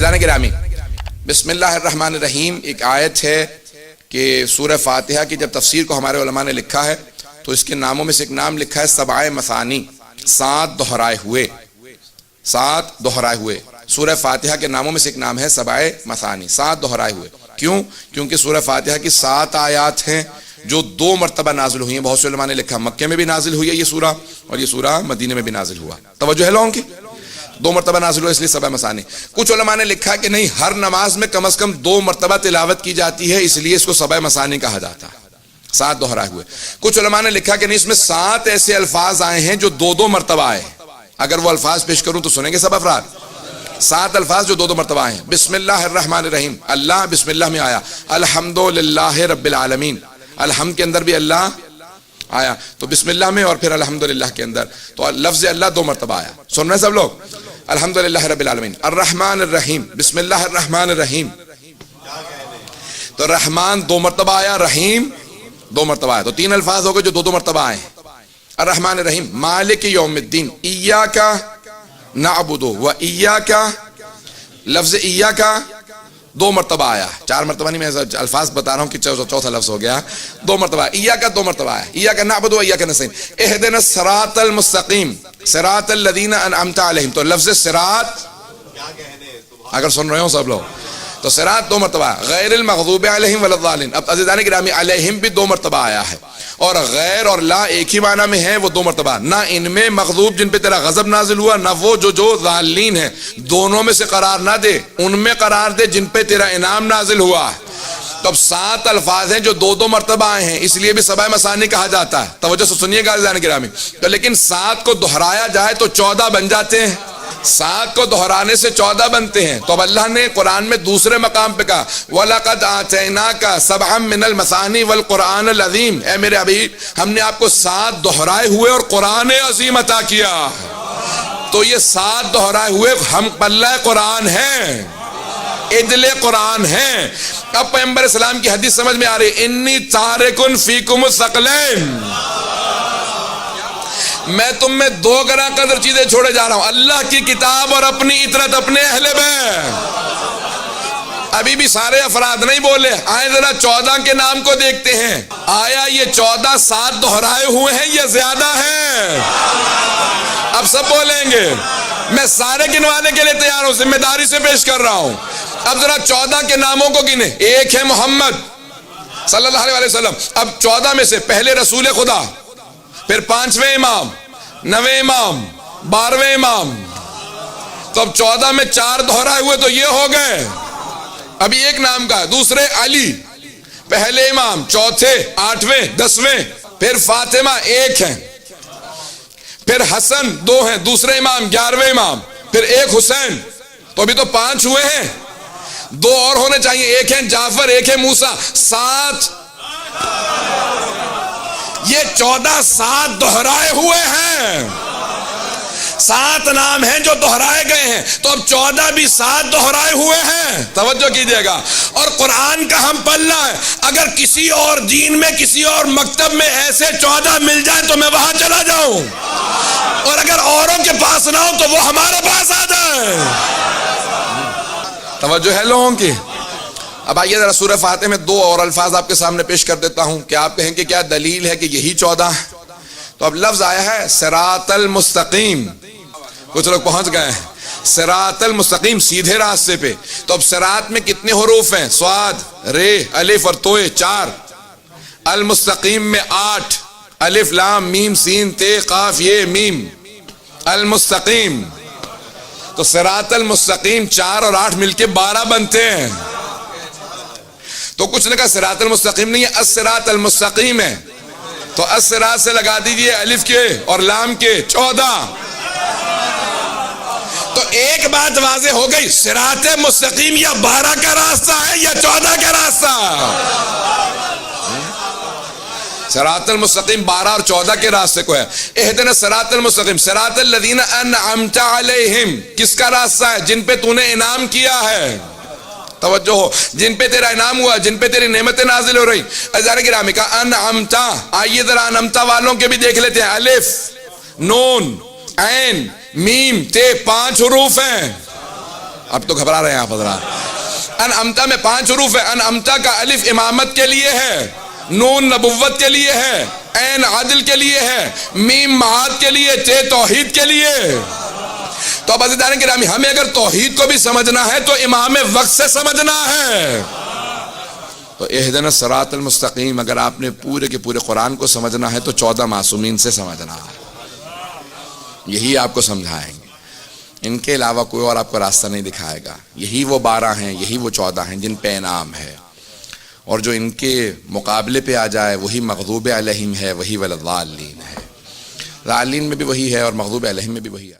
گرامی بسم اللہ الرحمن الرحیم ایک آیت ہے کہ سورہ فاتحہ کی جب تفسیر کو ہمارے علماء نے لکھا ہے تو اس کے ناموں میں سے ایک نام لکھا ہے سبع مثانی، 7 دہرائے ہوئے۔ سورہ فاتحہ کے ناموں میں سے ایک نام ہے سبع مثانی، 7 دہرائے ہوئے۔ کیوں؟ کیونکہ سورہ فاتحہ کی 7 آیات ہیں جو 2 مرتبہ نازل ہوئی ہیں۔ بہت سے علماء نے لکھا مکے میں بھی نازل ہوئی ہے یہ سورہ، اور یہ سورہ مدینے میں بھی نازل ہوا۔ توجہ ہے لوگوں کی؟ 2 مرتبہ نازل ہوا اس لیے سبع مثانی۔ کچھ علماء نے لکھا کہ نہیں، ہر نماز میں کم از کم 2 مرتبہ تلاوت کی جاتی ہے، اس لیے اس کو سبع مثانی کہا جاتا ہے، 7 دہرائے ہوئے۔ کچھ علماء نے لکھا کہ نہیں، اس میں 7 ایسے الفاظ آئے ہیں جو 2 مرتبہ آئے۔ اگر وہ الفاظ پیش کروں تو سنیں گے سب افراد؟ 7 الفاظ جو 2 مرتبہ آئے ہیں۔ بسم اللہ الرحمن الرحیم، اللہ بسم اللہ میں آیا۔ الحمدللہ رب العالمین، الحمد کے اندر بھی اللہ آیا، تو بسم اللہ میں اور پھر الحمدللہ کے اندر تو لفظ اللہ 2 مرتبہ آیا۔ سن رہے ہیں سب لوگ؟ الحمدللہ رب العالمین۔ الرحمن الرحیم، بسم اللہ الرحمن الرحیم، تو رحمان 2 مرتبہ آیا، رحیم 2 مرتبہ آیا، تو 3 الفاظ ہو گئے جو 2 مرتبہ آئے ہیں۔ الرحمن الرحیم، مالک یوم الدین، ایاک نعبد و ایاک، لفظ ایاک 2 مرتبہ آیا، 4 مرتبہ نہیں، میں الفاظ بتا رہا ہوں کہ چوتھا لفظ ہو گیا، 2 مرتبہ ایاک 2 مرتبہ آیا، ایاک نعبد و ایاک نستعین۔ اہدنا الصراط المستقیم صراط الذین انعمت علیہم، تو لفظ صراط اگر سن رہے ہو سب لوگ تو صراط 2 مرتبہ، غیر المغضوب علیہم ولا الضالین۔ اب عزیزان گرامی علیہم بھی 2 مرتبہ آیا ہے، اور غیر اور لا ایک ہی معنی میں ہے، وہ 2 مرتبہ۔ نہ ان میں مغضوب جن پہ تیرا غضب نازل ہوا، نہ وہ جو ضالین ہیں، دونوں میں سے قرار نہ دے، ان میں قرار دے جن پہ تیرا انعام نازل ہوا۔ تو اب 7 الفاظ ہیں جو 2 مرتبہ آئے ہیں، اس لیے بھی سبع مثانی کہا جاتا ہے۔ توجہ سے سنیے گا عزیزان گرامی، تو لیکن 7 کو دہرایا جائے تو 14 بن جاتے ہیں، 7 کو دہرانے سے 14 بنتے ہیں۔ تو اب اللہ نے قرآن میں دوسرے مقام پہ کہا وَلَقَدْ آتَيْنَاكَ سَبْعًا مِّنَ الْمَثَانِي وَالْقُرْآنِ الْعَظِيمِ، اے میرے حبیب ہم نے آپ کو 7 دہرائے ہوئے اور قرآن عظیم عطا کیا۔ تو یہ 7 دہرائے ہوئے ہم پلہ قرآن ہیں، عدل قرآن ہیں۔ اب پیغمبر اسلام کی حدیث سمجھ میں آ رہی، انی تارکن فیکم الثقلین، میں تم میں 2 گراں قدر چیزیں چھوڑے جا رہا ہوں، اللہ کی کتاب اور اپنی اطرت اپنے اہل بیت۔ ابھی بھی سارے افراد نہیں بولے، آئے ذرا 14 کے نام کو دیکھتے ہیں، آیا یہ 14 7 دہرائے ہوئے ہیں یا زیادہ ہیں؟ اب سب بولیں گے، میں سارے گنوانے کے لیے تیار ہوں، ذمہ داری سے پیش کر رہا ہوں۔ اب ذرا 14 کے ناموں کو گنے، ایک ہے محمد صلی اللہ علیہ وسلم۔ اب 14 میں سے پہلے رسول خدا، پھر 5ویں امام، 9ویں امام، 12ویں امام، تو اب 14 میں 4 دہرائے ہوئے تو یہ ہو گئے۔ ابھی ایک نام کا ہے، دوسرے علی، پہلے امام، چوتھے، 8ویں، 10ویں، پھر فاطمہ 1 ہیں، پھر حسن 2 ہیں، دوسرے امام 11ویں امام، پھر ایک حسین، تو ابھی تو 5 ہوئے ہیں، 2 اور ہونے چاہیے، ایک ہے جعفر، ایک ہے موسیٰ، 7۔ یہ 14 7 دہرائے ہوئے ہیں، 7 نام ہیں جو دہرائے گئے ہیں، تو اب 14 بھی 7 دہرائے ہوئے ہیں۔ توجہ کیجئے گا، اور قرآن کا ہم پلہ ہے، اگر کسی اور دین میں کسی اور مکتب میں ایسے 14 مل جائیں تو میں وہاں چلا جاؤں، اور اگر اوروں کے پاس نہ ہو تو وہ ہمارے پاس آ جائیں۔ توجہ ہے لوگوں کی؟ اب آئیے ذرا سورہ فاتحہ میں 2 اور الفاظ آپ کے سامنے پیش کر دیتا ہوں کہ آپ کہیں کہ کیا دلیل ہے کہ یہی 14 ہے؟ تو اب لفظ آیا ہے صراط المستقیم، کچھ لوگ پہنچ گئے ہیں، صراط المستقیم، سیدھے راستے پہ۔ تو اب صراط میں کتنے حروف ہیں؟ صاد، رے، الف اور توئے 4، المستقیم میں 8، الف لام میم سین تے قاف یہ میم، المستقیم۔ تو صراط المستقیم 4 اور 8 مل کے 12 بنتے ہیں۔ تو کچھ نے کہا صراط المستقیم نہیں ہے، الصراط المستقیم ہے، تو الصراط سے لگا دیجئے الف کے اور لام کے 14۔ تو ایک بات واضح ہو گئی، صراط مستقیم یا 12 کا راستہ ہے یا 14 کا راستہ؟ صراط المستقیم 12 اور 14 کے راستے کو ہے۔ اہدنا الصراط المستقیم صراط الذین انعمت علیہم، کس کا راستہ ہے؟ جن پہ تو نے انعام کیا ہے۔ توجہ ہو، جن پہ تیرا انعام ہوا، جن پہ تیری نعمتیں نازل ہو رہی۔ عزیزان گرامی کا انعمتا، آئیے ذرا انعمتا والوں کے بھی دیکھ لیتے ہیں، الف، نون، عین، میم، تے 5 حروف ہیں۔ اب تو گھبرا رہے ہیں آپ حضرات. انعمت میں 5 حروف ہے. انعمت کا الف امامت کے لیے ہے، نون نبوت کے لیے ہے، عین عدل کے لیے ہے، میم معاد کے لیے، تے توحید کے لیے. تو اب عزیزان گرامی ہمیں اگر توحید کو بھی سمجھنا ہے تو امام وقت سے سمجھنا ہے. تو اہدنا الصراط المستقیم اگر آپ نے پورے کے پورے قرآن کو سمجھنا ہے تو 14 معصومین سے سمجھنا ہے. یہی آپ کو سمجھائیں گے، ان کے علاوہ کوئی اور آپ کو راستہ نہیں دکھائے گا. یہی وہ 12 ہیں، یہی وہ 14 ہیں جن پہ انعام ہے، اور جو ان کے مقابلے پہ آ جائے وہی مغضوب علیہم ہے، وہی ولا الضالین ہے. ضالین میں بھی وہی ہے اور مغضوب علیہم میں بھی وہی ہے.